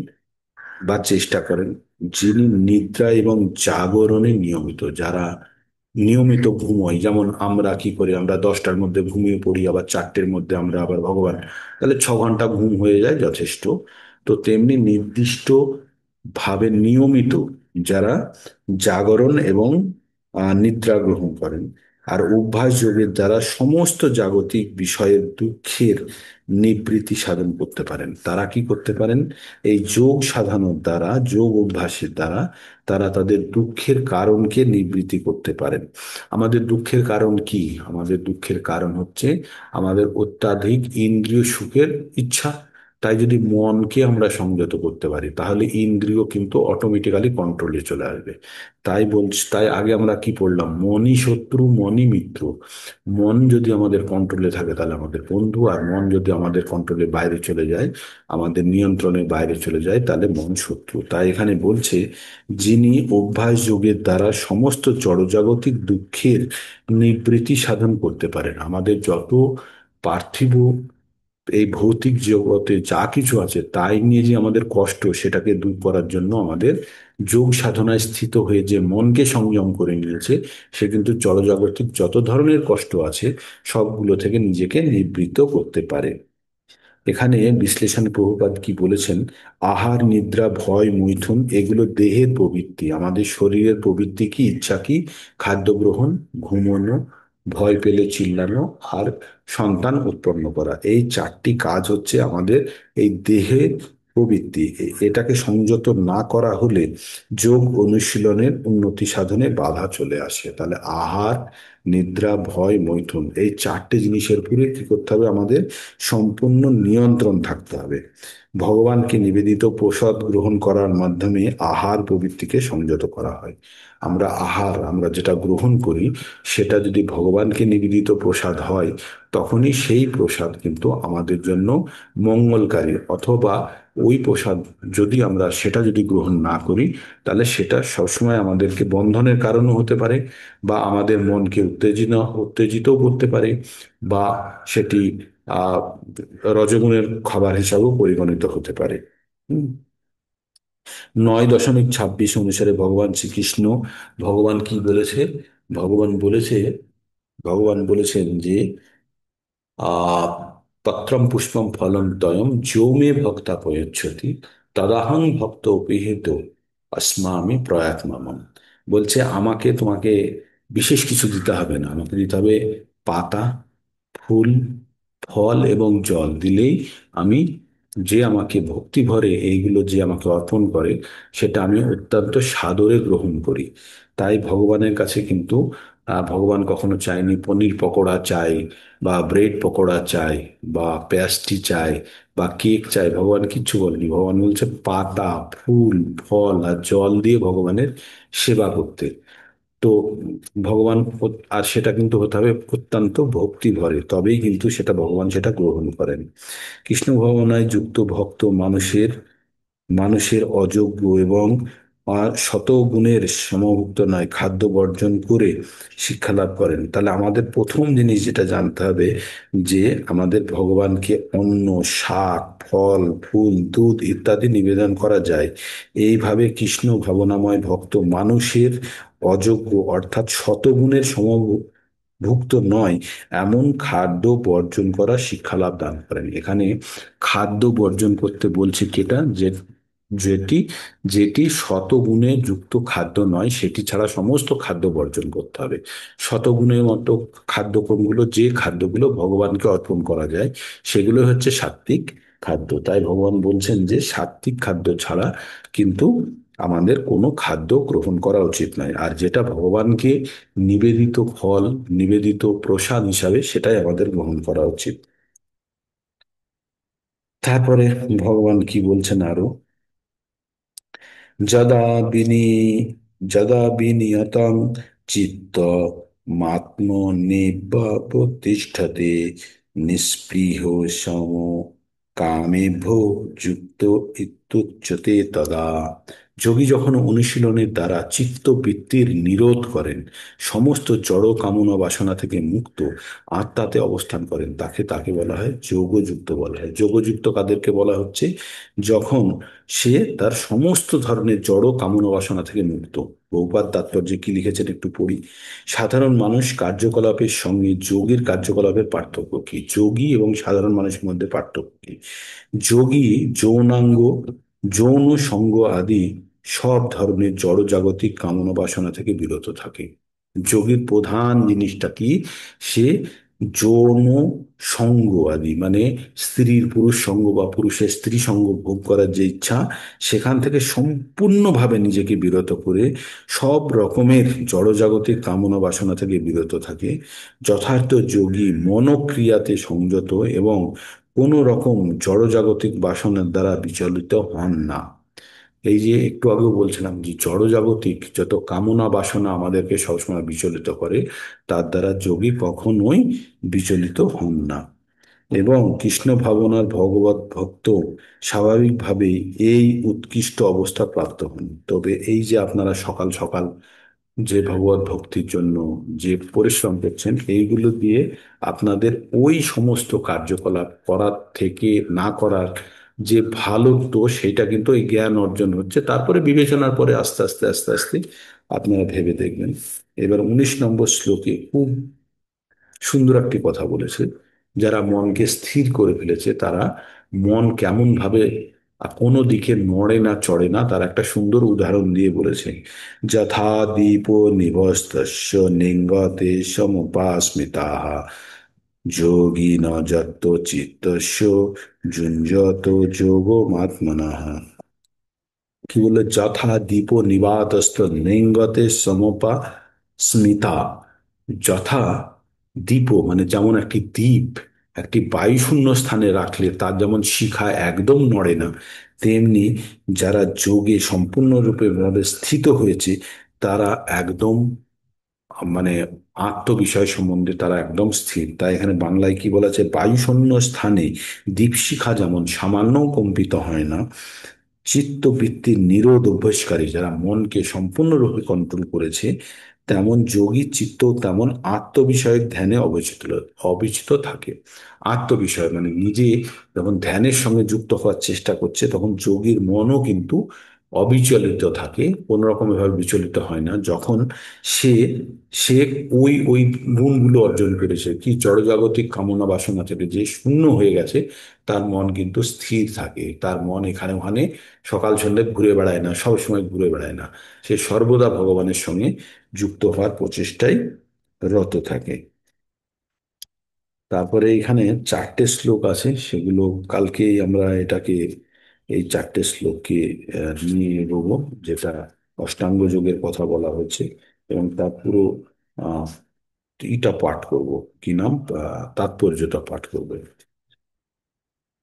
বা চেষ্টা করেন, যিনি নিদ্রা এবং জাগরণে নিয়মিত, যারা নিয়মিত ঘুমোই, যেমন আমরা কি করি, আমরা 10টার মধ্যে ঘুমিয়ে পড়ি, আবার 4টের মধ্যে আমরা আবার ভগবান, তাহলে 6 ঘন্টা ঘুম হয়ে যায় যথেষ্ট। তো তেমনি নির্দিষ্ট ভাবে নিয়মিত যারা জাগরণ এবং নিদ্রা গ্রহণ করেন, আর অভ্যাস যোগের দ্বারা সমস্ত জাগতিক বিষয়ের দুঃখের নিবৃত্তি সাধন করতে পারেন, তারা কি করতে পারেন, এই যোগ সাধনার দ্বারা, যোগ অভ্যাসের দ্বারা তারা তাদের দুঃখের কারণকে নিবৃত্তি করতে পারেন। আমাদের দুঃখের কারণ কি? আমাদের দুঃখের কারণ হচ্ছে আমাদের অত্যাধিক ইন্দ্রিয় সুখের ইচ্ছা। তাই যদি মনকে আমরা সংযত করতে পারি, তাহলে ইন্দ্রিয় কিন্তু অটোমেটিক্যালি কন্ট্রোলে চলে আসবে। তাই আগে আমরা কি পড়লাম, মনই শত্রু মনই মিত্র। মন যদি আমাদের কন্ট্রোলে থাকে তাহলে আমাদের বন্ধু, আর মন যদি আমাদের কন্ট্রোলের বাইরে চলে যায়, আমাদের নিয়ন্ত্রণের বাইরে চলে যায়, তাহলে মন শত্রু। তাই এখানে বলছে, যিনি অভ্যাস যোগের দ্বারা সমস্ত জড়জাগতিক দুঃখের নিবৃত্তি সাধন করতে পারেন। আমাদের যত পার্থিব এই ভৌতিক জগতে যা কিছু আছে তাই নিয়ে যে আমাদের কষ্ট, সেটাকে দূর করার জন্য আমাদের যোগ সাধনায় স্থিত হয়ে যে মনকে সংযম করে নিয়েছে, সে কিন্তু জড়জাগতিক যত ধরনের কষ্ট আছে সবগুলো থেকে নিজেকে নিবৃত্ত করতে পারে। এখানে বিশ্লেষণে প্রভুপাদ কি বলেছেন, আহার নিদ্রা ভয় মৈথুন এগুলো দেহের প্রবৃত্তি, আমাদের শরীরের প্রবৃত্তি কি, ইচ্ছা কি, খাদ্য গ্রহণ, ঘুমানো, ভয় পেলে চিল্লানো, আর সন্তান উৎপন্ন করা, এই 4টি কাজ হচ্ছে আমাদের এই দেহের প্রবৃত্তি। এটাকে সংযত না করা হলে যোগ অনুশীলনের উন্নতি সাধনে বাধা চলে আসে। তাহলে আহার নিদ্রা ভয় মৈথুন এই 4টে জিনিসের উপরে কি করতে হবে, আমাদের সম্পূর্ণ নিয়ন্ত্রণ থাকতে হবে। ভগবানকে নিবেদিত প্রসাদ গ্রহণ করার মাধ্যমে আহার প্রবৃত্তিকে সংযত করা হয়। আমরা যেটা গ্রহণ করি, সেটা যদি ভগবানকে নিবেদিত প্রসাদ হয়, তখনই সেই প্রসাদ কিন্তু আমাদের জন্য মঙ্গলকারী। অথবা ওই প্রসাদ যদি গ্রহণ না করি, তাহলে সেটা সবসময় আমাদেরকে বন্ধনের কারণও হতে পারে, বা আমাদের মনকে উত্তেজিতও করতে পারে, বা সেটি আহ রজগুণের খাবার হিসাবেও পরিগণিত হতে পারে। হুম। 9.26 অনুসারে ভগবান শ্রীকৃষ্ণ, ভগবান কি বলেছে, ভগবান বলেছে ভগবান বলেছেন যে আহ পত্রম পুষ্পম ফলম তয়ম যৌ মে ভক্তা প্রয়চ্ছতি তদাহং ভক্ত উপেহিত অস্মামি প্রয়াতমাম। বলছে, আমাকে তোমাকে বিশেষ কিছু দিতে হবে না, আমাকে দিতে হবে পাতা, ফুল, ফল এবং জল দিলেই আমি, যে আমাকে ভক্তি ভরে এইগুলো যে আমাকে অর্পণ করে, সেটা আমি অত্যন্ত সাদরে গ্রহণ করি। তাই ভগবানের কাছে কিন্তু ভগবান কখনো চায়নি পনির পকোড়া চাই, বা ব্রেড পকোড়া চাই, বা পেস্ট্রি চাই, বা কেক চাই। ভগবান কিচ্ছু বলেনি, ভগবান বলছে পাতা, ফুল, ফল আর জল দিয়ে ভগবানের সেবা করতে। তো আর সেটা কিন্তু হতে হবে অত্যন্ত ভক্তি ভরে, তবেই কিন্তু ভগবান সেটা গ্রহণ করেন। কৃষ্ণ ভাবনায় যুক্ত ভক্ত মানুষের মানুষের অযোগ্য এবং শত গুণের সমভুক্ত নয়, খাদ্য বর্জন করে শিক্ষা লাভ করেন। তাহলে আমাদের প্রথম জিনিস যেটা জানতে হবে, যে আমাদের ভগবানকে অন্ন, শাক, ফল, ফুল, দুধ ইত্যাদি নিবেদন করা যায়। এইভাবে কৃষ্ণ ভাবনাময় ভক্ত মানুষের অযোগ্য অর্থাৎ শতগুণের ভুক্ত নয় এমন খাদ্য বর্জন করার শিক্ষালাভ দান করেন। এখানে খাদ্য বর্জন করতে বলছে কেটা, যেটি যেটি শতগুণে যুক্ত খাদ্য নয়, সেটি ছাড়া সমস্ত খাদ্য বর্জন করতে হবে। শতগুণের মতো খাদ্য কোনগুলো, যে খাদ্যগুলো ভগবানকে অর্পণ করা যায়, সেগুলো হচ্ছে সাত্বিক খাদ্য। তাই ভগবান বলছেন যে সাত্বিক খাদ্য ছাড়া কিন্তু আমাদের কোনো খাদ্য গ্রহণ করা উচিত নয়, আর যেটা ভগবানকে নিবেদিত ফল, নিবেদিত প্রসাদ হিসাবে, সেটাই আমাদের গ্রহণ করা উচিত। তারপরে ভগবান কি বলছেন আরো, যদা বিনি যদা বিনিয়তং চিত্ত মাত্মনিব্যতিষ্ঠতে নিস্পৃহ সম কামেভ্যো যুক্ত ইত্যুচ্যতে তদা। যোগী যখন অনুশীলনের দ্বারা চিত্তবৃত্তির নিরোধ করেন, সমস্ত জড় কামনা বাসনা থেকে মুক্ত আত্মাতে অবস্থান করেন, তাকে তাকে বলা হয় যোগযুক্ত বলা হয়। যোগযুক্ত কাদেরকে বলা হচ্ছে? যখন সে তার সমস্ত ধরনের জড় কামনা বাসনা থেকে মুক্ত। বহুপাদ তাৎপর্যে কি লিখেছেন একটু পড়ি। সাধারণ মানুষ কার্যকলাপের সঙ্গে যোগীর কার্যকলাপের পার্থক্য কি? যোগী এবং সাধারণ মানুষের মধ্যে পার্থক্য কি? যোগী যৌনাঙ্গ, যৌন সঙ্গ আদি সব ধরনের জড়জাগতিক কামনা বাসনা থেকে বিরত থাকে। যোগীর প্রধান জিনিসটা কি? সে যৌন সঙ্গ আদি, মানে স্ত্রীর পুরুষ সঙ্গ বা পুরুষের স্ত্রী সঙ্গ ভোগ করার যে ইচ্ছা, সেখান থেকে সম্পূর্ণভাবে নিজেকে বিরত করে সব রকমের জড়জাগতিক কামনা বাসনা থেকে বিরত থাকে। যথার্থ যোগী মনোক্রিয়াতে সংযত এবং কোনো রকম জড়জাগতিক বাসনার দ্বারা বিচলিত হন না। এই যে একটু আগেও বলছিলাম যে জড়জাগতিক যত কামনা বাসনা আমাদেরকে সবসময় বিচলিত করে, তার দ্বারা যোগী কখনোই বিচলিত হন না। এবং কৃষ্ণ ভাবনার ভগবত ভক্ত স্বাভাবিকভাবেই এই উৎকৃষ্ট অবস্থা প্রাপ্ত হন। তবে এই যে আপনারা সকাল সকাল যে ভগবত ভক্তির জন্য যে পরিশ্রম করছেন, এইগুলো দিয়ে আপনাদের ওই সমস্ত কার্যকলাপ করার থেকে না করার যে ভালো, তো সেটা কিন্তু এই জ্ঞান অর্জন হচ্ছে। তারপরে বিবেচনার পরে আস্তে আস্তে আস্তে আস্তে আপনারা ভেবে দেখবেন। এবার 19 নম্বর শ্লোকে খুব সুন্দর একটি কথা বলেছে। যারা মনকে স্থির করে ফেলেছে, তারা মন কেমন ভাবে কোনো দিকে নড়ে না চড়ে না, তার একটা সুন্দর উদাহরণ দিয়ে বলেছে। যথা দীপ নিভস্তস্য নিঙ্গতে সমুপাস্মিতাঃ যোগী ন যত চিত্তস্য যুঞ্জত যোগমাত্মনঃ। কি বললো? যথা দীপ নিবাতস্থ লিঙ্গতে সমপা স্মিতা। যথা দীপ মানে যেমন একটি দ্বীপ একটি বায়ুশূন্য স্থানে রাখলে তার যেমন শিখা একদম নড়ে না, তেমনি যারা যোগে সম্পূর্ণরূপে ভাবে স্থিত হয়েছে, তারা একদম মানে আত্মবিষয় সম্বন্ধে তারা একদম স্থির। তাই এখানে বাংলায় কি বলা আছে? বায়ুশূন্য স্থানে দীপশিখা যেমন সামান্যও কম্পিত হয় না, চিত্তবৃত্তির নিরোধ অভ্যাসকারী যারা মনকে সম্পূর্ণরূপে কন্ট্রোল করেছে, তেমন যোগী চিত্ত তেমন আত্মবিষয়ক ধ্যানে অবিচলিত অবিচলিত থাকে। আত্মবিষয় মানে নিজে যখন ধ্যানের সঙ্গে যুক্ত হওয়ার চেষ্টা করছে, তখন যোগীর মনও কিন্তু অবিচলিত থাকে, কোনো রকম ভাবে বিচলিত হয় না। যখন সে সে ওই ওই গুণগুলো অর্জন করেছে, কি জড়জাগতিক কামনা বাসনা থেকে যে শূন্য হয়ে গেছে, তার মন কিন্তু স্থির থাকে। তার মন এখানে ওখানে সকাল সন্ধ্যে ঘুরে বেড়ায় না, সব সময় ঘুরে বেড়ায় না, সে সর্বদা ভগবানের সঙ্গে যুক্ত হওয়ার প্রচেষ্টায় রত থাকে। তারপরে এখানে 4টে শ্লোক আছে, সেগুলো কালকেই আমরা এটাকে এই 4টে শ্লোককে নিয়ে এগোবো, যেটা অষ্টাঙ্গ যোগের কথা বলা হয়েছে। এবং তার পুরো আহ ইটা পাঠ করব, কি নাম, তাৎপর্যটা পাঠ করবো।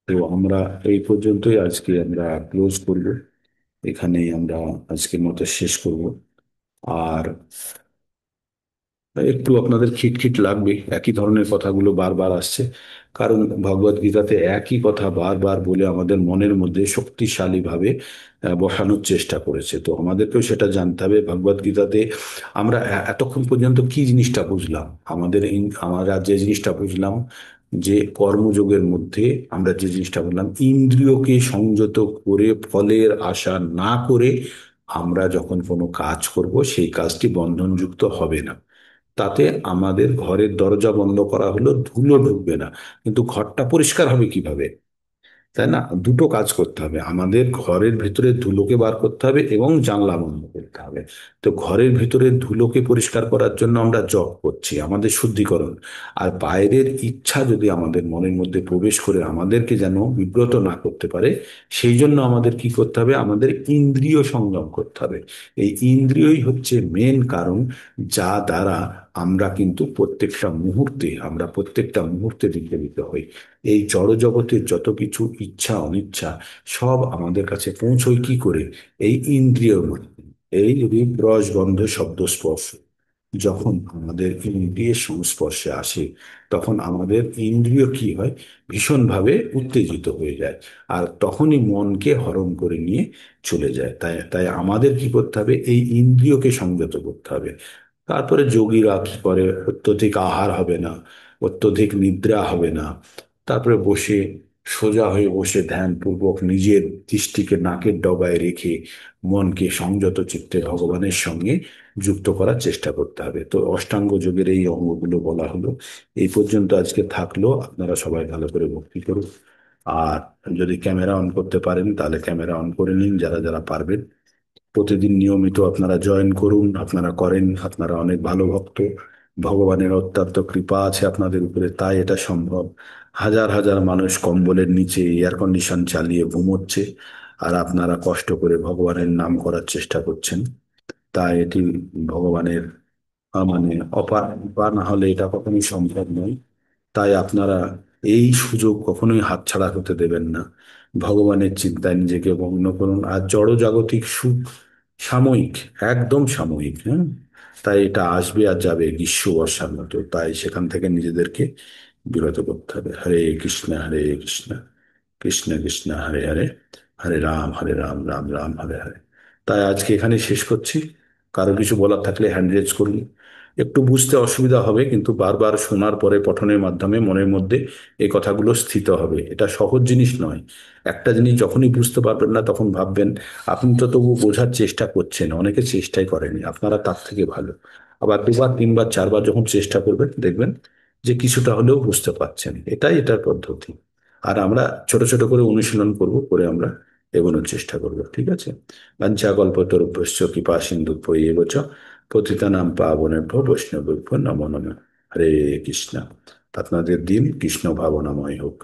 তো আমরা এই পর্যন্তই আজকে আমরা ক্লোজ করব, এখানেই আমরা আজকের মতো শেষ করব। আর একটু আপনাদের খিটখিট লাগবে, একই ধরনের কথাগুলো বারবার আসছে, কারণ ভগবত গীতাতে একই কথা বারবার বলে আমাদের মনের মধ্যে শক্তিশালী ভাবে বসানোর চেষ্টা করেছে। তো আমাদেরকেও সেটা জানতে হবে। ভগবত গীতাতে আমরা এতক্ষণ পর্যন্ত কি জিনিসটা বুঝলাম? আমরা যে জিনিসটা বুঝলাম, যে কর্মযোগের মধ্যে আমরা যে জিনিসটা বললাম, ইন্দ্রিয়কে সংযত করে ফলের আশা না করে আমরা যখন কোনো কাজ করব, সেই কাজটি বন্ধনযুক্ত হবে না। তাতে আমাদের ঘরের দরজা বন্ধ করা হলো, ধুলো ঢুকবে না, কিন্তু ঘরটা পরিষ্কার হবে কিভাবে? তাই না? দুটো কাজ করতে হবে, আমাদের ঘরের ভেতরে ধুলোকে বার করতে হবে এবং জানলা বন্ধ করতে হবে। তো ঘরের ভেতরে ধুলোকে পরিষ্কার করার জন্য আমরা জপ করছি, আমাদের শুদ্ধিকরণ। আর বাইরের ইচ্ছা যদি আমাদের মনের মধ্যে প্রবেশ করে আমাদেরকে যেন বিব্রত না করতে পারে, সেই জন্য আমাদের কি করতে হবে? আমাদের ইন্দ্রিয় সংযম করতে হবে। এই ইন্দ্রিয়ই হচ্ছে মেন কারণ, যা দ্বারা আমরা প্রত্যেকটা মুহূর্তে বিচলিত হই। এই জড়জগতের যত কিছু ইচ্ছা অনিচ্ছা, সব আমাদের কাছে পৌঁছয় কি করে? এই ইন্দ্রিয়র মাধ্যমে, এই রূপ রস গন্ধ শব্দ স্পর্শ। যখন আমাদের ইন্দ্রিয়ের সংস্পর্শে আসে, তখন আমাদের ইন্দ্রিয় কি হয়, ভীষণভাবে উত্তেজিত হয়ে যায়। আর তখনই মনকে হরণ করে নিয়ে চলে যায়। তাই তাই আমাদের কি করতে হবে, এই ইন্দ্রিয়কে সংযত করতে হবে। তারপরে যোগীরা কি করে, অত্যধিক আহার হবে না, অত্যধিক নিদ্রা হবে না, তারপরে বসে, সোজা হয়ে বসে ধ্যান পূর্বক নিজের দৃষ্টিকে নাকের ডগায় রেখে মনকে সংযত চিত্তে ভগবানের সঙ্গে যুক্ত করার চেষ্টা করতে হবে। তো অষ্টাঙ্গ যোগের এই অঙ্গগুলো বলা হলো। এই পর্যন্ত আজকে থাকলো। আপনারা সবাই ভালো করে ভক্তি করুন। আর যদি ক্যামেরা অন করতে পারেন তাহলে ক্যামেরা অন করে নিন, যারা যারা পারবেন। প্রতিদিন নিয়মিত আপনারা জয়েন করুন, আপনারা করেন, আপনারা অনেক ভালো ভক্ত। ভগবানের অত্যন্ত কৃপা আছে আপনাদের উপরে, তাই এটা সম্ভব। হাজার হাজার মানুষ কম্বলের নিচে এয়ার কন্ডিশন চালিয়ে ঘুমোচ্ছে, আর আপনারা কষ্ট করে ভগবানের নাম করার চেষ্টা করছেন। তাই এটি ভগবানের মানে অপার কৃপা, না হলে এটা কখনোই সম্ভব নয়। তাই আপনারা এই সুযোগ কখনোই হাতছাড়া হতে দেবেন না। ভগবানের চিন্তায় নিজেকে মগ্ন করুন। আর জড়জাগতিক সুখ সাময়িক, একদম সাময়িক, হ্যাঁ। তাই এটা আসবে আর যাবে, গ্রীষ্ম বর্ষার মতো। তাই সেখান থেকে নিজেদেরকে বিরত করতে হবে। হরে কৃষ্ণ হরে কৃষ্ণ, কৃষ্ণ কৃষ্ণ হরে হরে, হরে রাম রাম রাম হরে হরে। তাই আজকে এখানে শেষ করছি। কারো কিছু বলার থাকলে হ্যান্ড রেজ করুন। একটু বুঝতে অসুবিধা হবে, কিন্তু বারবার শোনার পরে পঠনের মাধ্যমে মনের মধ্যে এই কথাগুলো স্থিত হবে। এটা সহজ জিনিস নয়। একটা জিনিস যখনই বুঝতে পারবেন না, তখন ভাববেন আপনি তো তবু বোঝার চেষ্টা করছেন, অনেকে চেষ্টাই করেনি, আপনারা তার থেকে ভালো। আবার দুবার তিনবার চারবার যখন চেষ্টা করবেন, দেখবেন যে কিছুটা হলেও বুঝতে পারছেন। এটাই এটার পদ্ধতি। আর আমরা ছোট ছোট করে অনুশীলন করব, করে আমরা এগোনোর চেষ্টা করব, ঠিক আছে? বাঞ্ছাকল্পতরুভ্যশ্চ কৃপা সিন্ধুভ্যেব চ পতিতানাং পাবনেভ্যো বৈষ্ণবেভ্যো নমো নমঃ। হরে কৃষ্ণ। আপনাদের দিন কৃষ্ণ ভাবনাময় হোক।